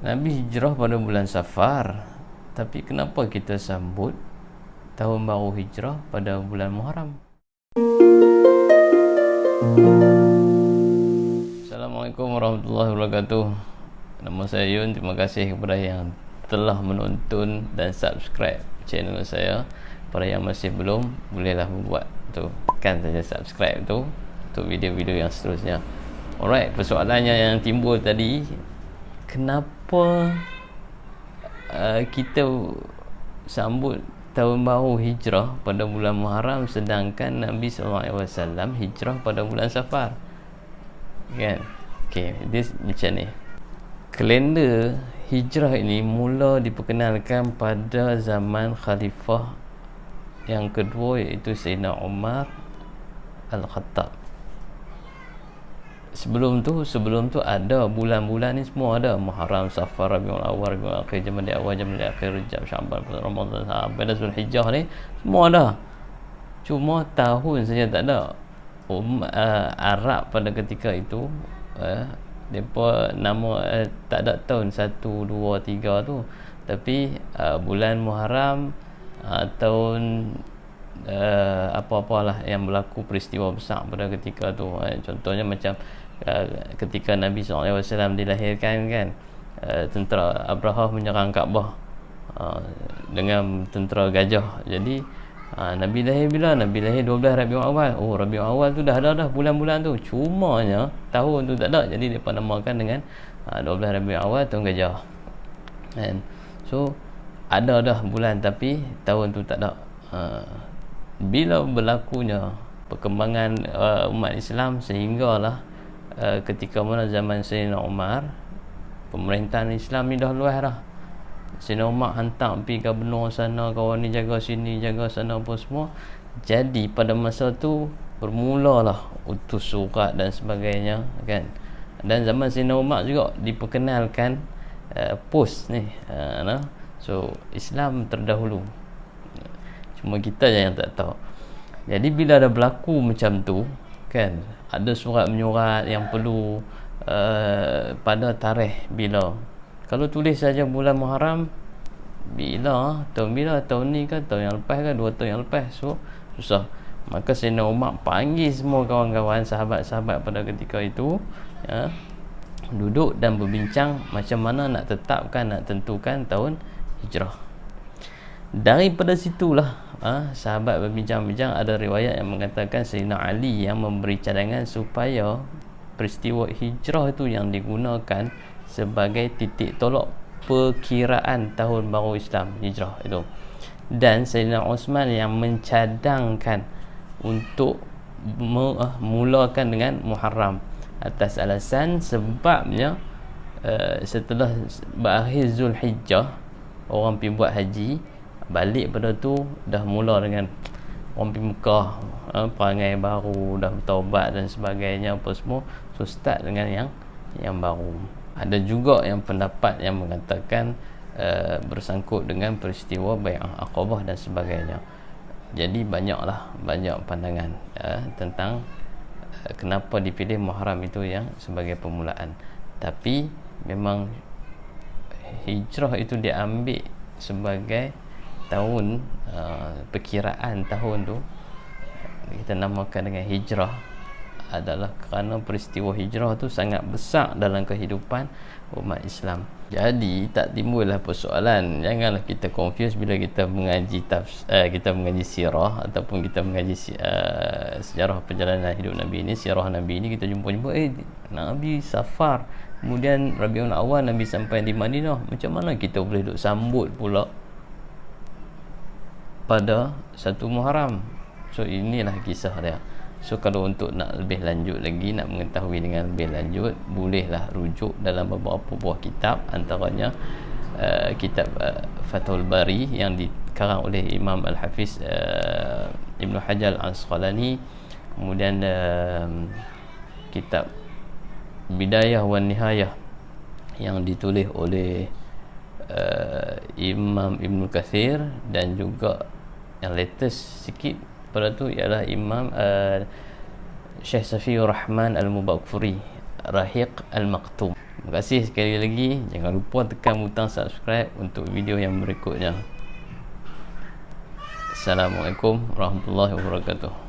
Nabi hijrah pada bulan Safar, tapi kenapa kita sambut tahun baru hijrah pada bulan Muharram? Assalamualaikum warahmatullahi wabarakatuh. Nama saya Yun. Terima kasih kepada yang telah menonton dan subscribe channel saya. Para yang masih belum, bolehlah membuat tu, tekan saja subscribe tu untuk video-video yang seterusnya. Alright, persoalannya yang timbul tadi, kenapa kita sambut tahun baru hijrah pada bulan Muharram sedangkan Nabi SAW hijrah pada bulan Safar, kan? Okay, dia macam ni. Kalender hijrah ini mula diperkenalkan pada zaman Khalifah yang kedua, iaitu Sayyidina Umar Al-Khattab. Sebelum tu ada bulan-bulan ni semua ada, Muharram, Safar, Rabiul Awal, Rabiul Akhir, Jamadil Awal, Jamadil Akhir, Rajab, Sya'ban, Ramadan, sampai Zulhijjah ni semua ada. Cuma tahun saja tak ada. Arab pada ketika itu depa nama tak ada tahun 1, 2, 3 tu, tapi bulan Muharram, tahun apa-apalah yang berlaku peristiwa besar pada ketika tu. Contohnya macam ketika Nabi SAW dilahirkan, kan, tentera Abrahah menyerang Kaabah dengan tentera gajah. Jadi Nabi lahir bila? Nabi lahir 12 Rabiul Awal. Oh, Rabiul Awal tu dah ada bulan-bulan tu, cumanya tahun tu tak ada. Jadi mereka namakan dengan 12 Rabiul Awal, tahun gajah, kan? So ada dah bulan tapi tahun tu tak ada. Bila berlakunya perkembangan umat Islam sehinggalah ketika mana zaman Sayyidina Umar, pemerintahan Islam ni dah luas dah. Sayyidina Umar hantar pergi ke benua sana, kawan ni jaga sini, jaga sana apa semua. Jadi pada masa tu bermulalah utus surat dan sebagainya, kan. Dan zaman Sayyidina Umar juga diperkenalkan pos ni. So Islam terdahulu, cuma kita je yang tak tahu. Jadi bila ada berlaku macam tu, kan, ada surat menyurat yang perlu pada tarikh bila. Kalau tulis saja bulan Muharram, bila, tahun bila, tahun ni kan, tahun yang lepas kan, 2 tahun yang lepas, so susah. Maka Sayyidina Umar panggil semua kawan-kawan, sahabat-sahabat pada ketika itu, duduk dan berbincang macam mana nak tetapkan, nak tentukan tahun hijrah. Daripada situlah sahabat berbincang-bincang, ada riwayat yang mengatakan Sayyidina Ali yang memberi cadangan supaya peristiwa hijrah itu yang digunakan sebagai titik tolak perkiraan tahun baru Islam, hijrah itu. Dan Sayyidina Osman yang mencadangkan untuk mulakan dengan Muharram atas alasan sebabnya setelah berakhir Zulhijjah, orang pergi buat haji, balik pada tu dah mula dengan orang pergi Mekah, perangai baru, dah bertaubat dan sebagainya apa semua. So start dengan yang baru. Ada juga yang pendapat yang mengatakan bersangkut dengan peristiwa Bai'ah Aqabah dan sebagainya. Jadi banyak pandangan tentang kenapa dipilih Muharram itu yang sebagai permulaan. Tapi memang hijrah itu diambil sebagai tahun, perkiraan tahun tu kita namakan dengan hijrah adalah kerana peristiwa hijrah tu sangat besar dalam kehidupan umat Islam. Jadi tak timbullah persoalan, janganlah kita confuse bila kita mengaji kita mengaji sirah ataupun kita mengaji sejarah perjalanan hidup Nabi ini, sirah Nabi ini, kita jumpa Nabi Safar, kemudian Rabiul Awal Nabi sampai di Madinah, macam mana kita boleh duk sambut pula pada 1 Muharram? So inilah kisah dia. So kalau untuk nak lebih lanjut lagi, nak mengetahui dengan lebih lanjut, bolehlah rujuk dalam beberapa buah kitab, antaranya kitab Fathul Bari yang dikarang oleh Imam Al-Hafiz Ibn Hajar Al-Asqalani, kemudian kitab Bidayah wan Nihayah yang ditulis oleh Imam Ibn Kathir, dan juga yang latest sikit pada tu ialah Imam Syekh Safiur Rahman Al-Mubakfuri, Rahiq Al-Maktum. Terima kasih sekali lagi. Jangan lupa tekan butang subscribe untuk video yang berikutnya. Assalamualaikum warahmatullahi wabarakatuh.